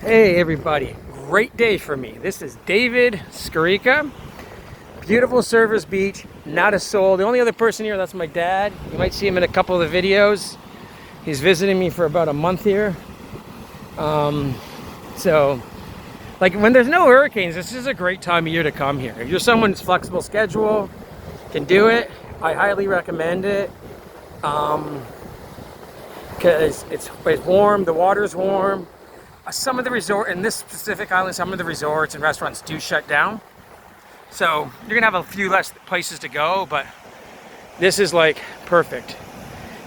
Hey everybody, great day for me. This is David, Skarica. Beautiful Surfers Beach, not a soul. The only other person here, that's my dad. You might see him in a couple of the videos. He's visiting me for about a month here. So, like when there's no hurricanes, this is a great time of year to come here. If you're someone's flexible schedule, can do it, I highly recommend it. Because it's warm, the water's warm. Some of the resort in this specific island, some of the resorts and restaurants do shut down, so you're gonna have a few less places to go, but this is like perfect,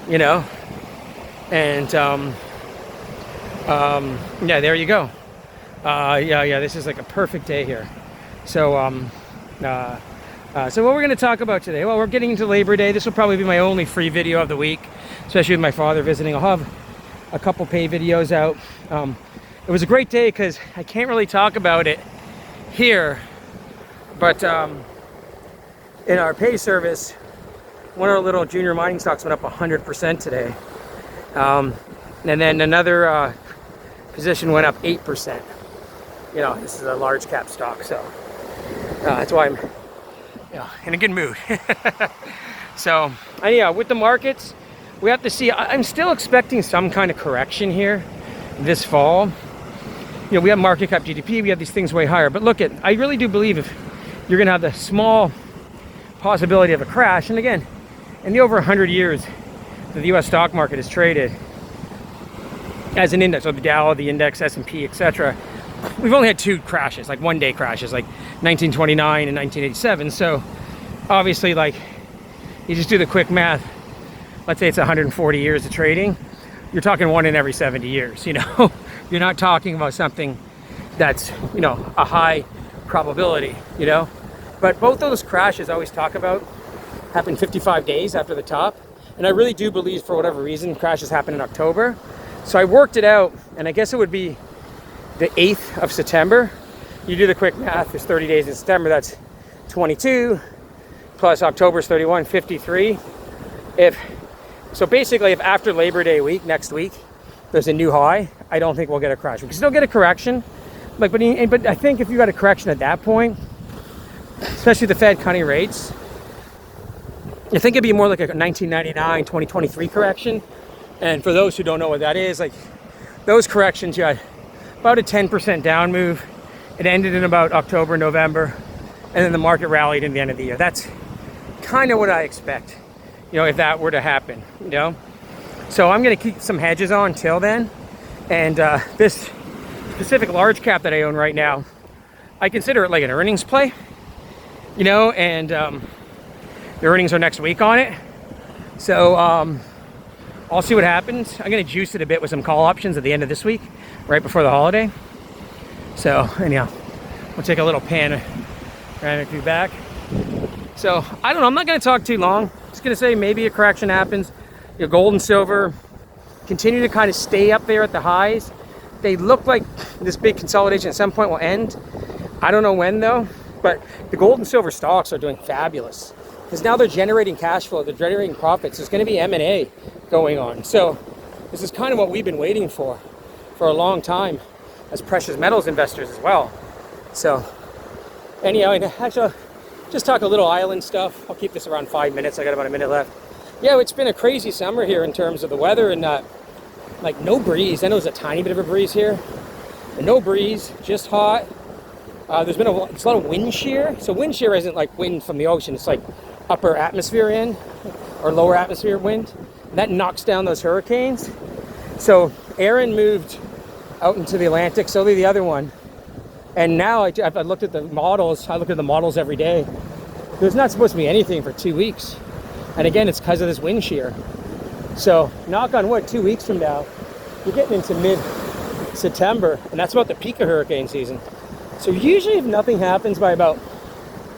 you know. And yeah, there you go. Yeah, this is like a perfect day here. So so what we're going to talk about today, well, we're getting into Labor Day. This will probably be my only free video of the week, especially with my father visiting. I'll have a couple pay videos out. It was a great day because I can't really talk about it here, but in our pay service, one of our little junior mining stocks went up 100% today. And then another position went up 8%. You know, this is a large cap stock, so that's why I'm in a good mood. So, yeah, with the markets, we have to see. I'm still expecting some kind of correction here this fall. You know, we have market cap GDP, we have these things way higher. But look I really do believe if you're going to have the small possibility of a crash, and again, in the over 100 years that the U.S. stock market is traded as an index, so the Dow, the index, S&P, etc., we've only had two crashes, like one-day crashes, like 1929 and 1987. So obviously, like, you just do the quick math. Let's say it's 140 years of trading. You're talking one in every 70 years, you know. You're not talking about something that's, you know, a high probability, you know. But both those crashes I always talk about happen 55 days after the top. And I really do believe, for whatever reason, crashes happen in October. So I worked it out, and I guess it would be the 8th of September. You do the quick math, there's 30 days in September, that's 22, plus October's 31, 53. So basically, if after Labor Day week, next week, there's a new high, I don't think we'll get a crash. We can still get a correction, but I think if you got a correction at that point, especially the Fed cutting rates, I think it'd be more like a 1999, 2023 correction. And for those who don't know what that is, like those corrections, you had about a 10% down move. It ended in about October, November, and then the market rallied in the end of the year. That's kind of what I expect, you know, if that were to happen, you know. So I'm going to keep some hedges on till then. And this specific large cap that I own right now, I consider it like an earnings play, you know, and the earnings are next week on it. So I'll see what happens. I'm going to juice it a bit with some call options at the end of this week, right before the holiday. So anyhow, we'll take a little panoramic view back. So I don't know, I'm not going to talk too long. Just going to say maybe a correction happens. Your gold and silver continue to kind of stay up there at the highs. They look like this big consolidation at some point will end. I don't know when though, but the gold and silver stocks are doing fabulous because now they're generating cash flow, they're generating profits. There's going to be M&A going on. So this is kind of what we've been waiting for a long time as precious metals investors as well. So anyhow, actually, just talk a little island stuff. I'll keep this around 5 minutes. I got about a minute left. Yeah, it's been a crazy summer here in terms of the weather, and like no breeze. I know there's a tiny bit of a breeze here, but no breeze, just hot. There's been a lot of wind shear. So wind shear isn't like wind from the ocean. It's like upper atmosphere in or lower atmosphere wind. And that knocks down those hurricanes. So Aaron moved out into the Atlantic, so did the other one. And now I looked at the models. I look at the models every day. There's not supposed to be anything for 2 weeks. And again, it's because of this wind shear. So knock on wood, 2 weeks from now, you're getting into mid-September, and that's about the peak of hurricane season. So usually if nothing happens by about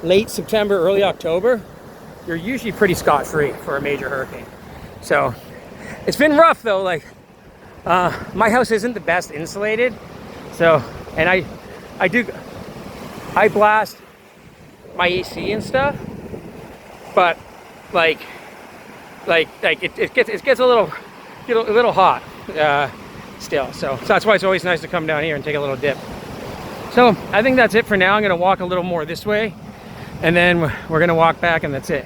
late September, early October, you're usually pretty scot-free for a major hurricane. So it's been rough though. Like my house isn't the best insulated. So, and I blast my AC and stuff, but it gets a little hot. still. So that's why it's always nice to come down here and take a little dip. So I think that's it for now. I'm gonna walk a little more this way, and then we're gonna walk back, and that's it.